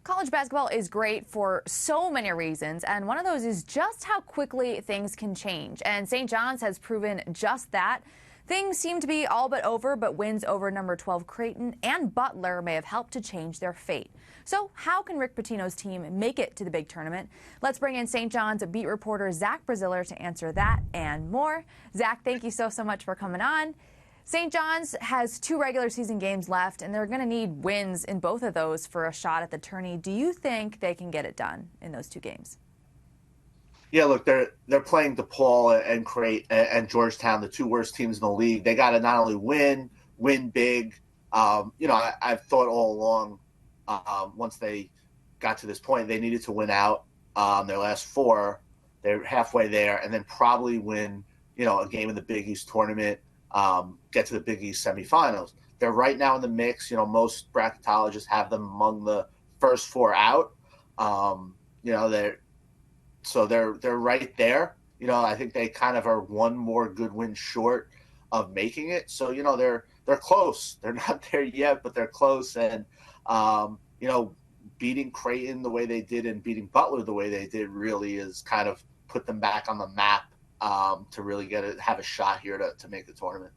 College basketball is great for so many reasons, and one of those is just how quickly things can change. And St. John's has proven just that. Things seem to be all but over, but wins over number 12 Creighton and Butler may have helped to change their fate. So how can Rick Pitino's team make it to the big tournament? Let's bring in St. John's beat reporter Zach Braziller to answer that and more. Zach, thank you so much for coming on. St. John's has 2 regular season games left, and they're going to need wins in both of those for a shot at the tourney. Do you think they can get it done in those 2 games? Yeah, look, they're playing DePaul and Creighton and Georgetown, the 2 worst teams in the league. They got to not only win big. I've thought all along, once they got to this point, they needed to win out their last 4. They're halfway there, and then probably win, a game in the Big East tournament. Get to the Big East semifinals. They're right now in the mix. Most bracketologists have them among the first 4 out. They're right there. I think they kind of are one more good win short of making it. So they're close. They're not there yet, but they're close. And beating Creighton the way they did and beating Butler the way they did really is kind of put them back on the map. To really have a shot here to make the tournament.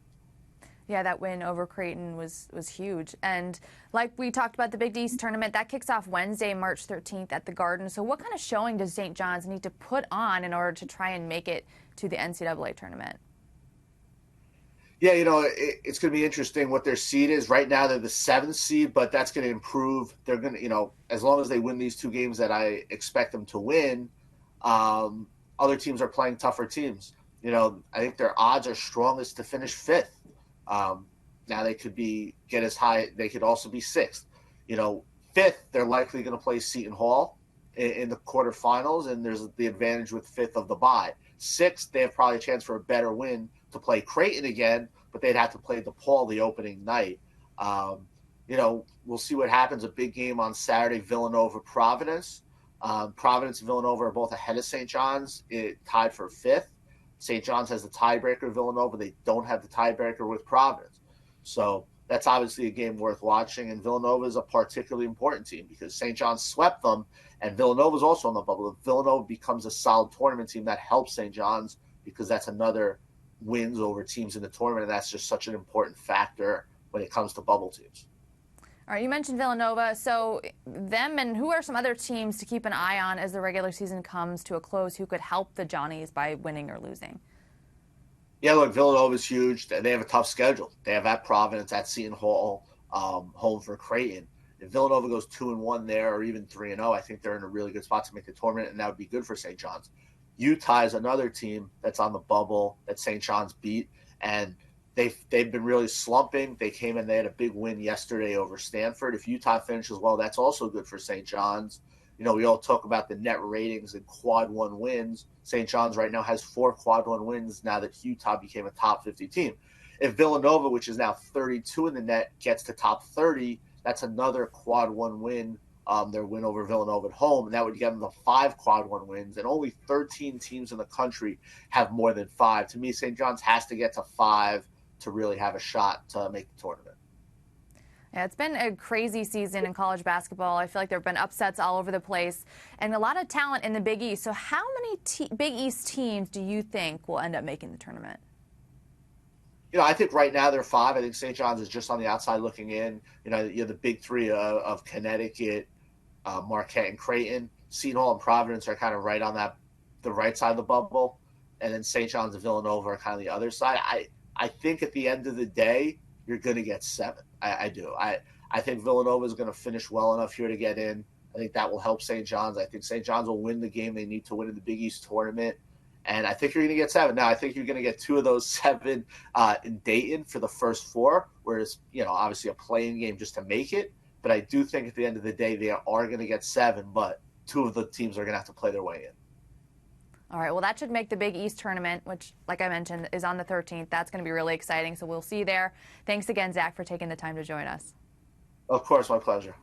Yeah, that win over Creighton was huge. And like we talked about the Big East tournament, that kicks off Wednesday, March 13th at the Garden. So what kind of showing does St. John's need to put on in order to try and make it to the NCAA tournament? Yeah, it's going to be interesting what their seed is. Right now they're the 7th seed, but that's going to improve. They're going to, as long as they win these 2 games that I expect them to win, other teams are playing tougher teams. I think their odds are strongest to finish 5th. Now they could get as high. They could also be 6th. 5th, they're likely going to play Seton Hall in the quarterfinals, and there's the advantage with 5th of the bye. 6th, they have probably a chance for a better win to play Creighton again, but they'd have to play DePaul the opening night. We'll see what happens. A big game on Saturday, Villanova Providence. Providence and Villanova are both ahead of St. John's, tied for 5th. St. John's has the tiebreaker. Villanova, they don't have the tiebreaker with Providence. So that's obviously a game worth watching. And Villanova is a particularly important team because St. John's swept them, and Villanova is also on the bubble. If Villanova becomes a solid tournament team, that helps St. John's because that's another wins over teams in the tournament, and that's just such an important factor when it comes to bubble teams. All right, you mentioned Villanova, so them and who are some other teams to keep an eye on as the regular season comes to a close who could help the Johnnies by winning or losing? Yeah, look, Villanova's huge. They have a tough schedule. They have at Providence, at Seton Hall, home for Creighton. If Villanova goes 2-1 there or even 3-0, I think they're in a really good spot to make the tournament, and that would be good for St. John's. Utah is another team that's on the bubble that St. John's beat, and they've been really slumping. They came in, they had a big win yesterday over Stanford. If Utah finishes well, that's also good for St. John's. We all talk about the net ratings and quad 1 wins. St. John's right now has 4 quad 1 wins now that Utah became a top 50 team. If Villanova, which is now 32 in the net, gets to top 30, that's another quad 1 win, their win over Villanova at home, and that would get them to 5 quad 1 wins. And only 13 teams in the country have more than 5. To me, St. John's has to get to 5 to really have a shot to make the tournament. Yeah, it's been a crazy season in college basketball. I feel like there have been upsets all over the place and a lot of talent in the Big East. So how many Big East teams do you think will end up making the tournament? I think right now they're 5. I think St. John's is just on the outside looking in. You have the big 3 of Connecticut, Marquette, and Creighton. Seton Hall and Providence are kind of right on the right side of the bubble. And then St. John's and Villanova are kind of the other side. I think at the end of the day, you're going to get 7. I do. I think Villanova is going to finish well enough here to get in. I think that will help St. John's. I think St. John's will win the game they need to win in the Big East tournament. And I think you're going to get 7. Now, I think you're going to get 2 of those 7 in Dayton for the first 4, whereas, obviously a playing game just to make it. But I do think at the end of the day, they are going to get 7, but 2 of the teams are going to have to play their way in. All right, well, that should make the Big East tournament, which, like I mentioned, is on the 13th. That's going to be really exciting, so we'll see you there. Thanks again, Zach, for taking the time to join us. Of course, my pleasure.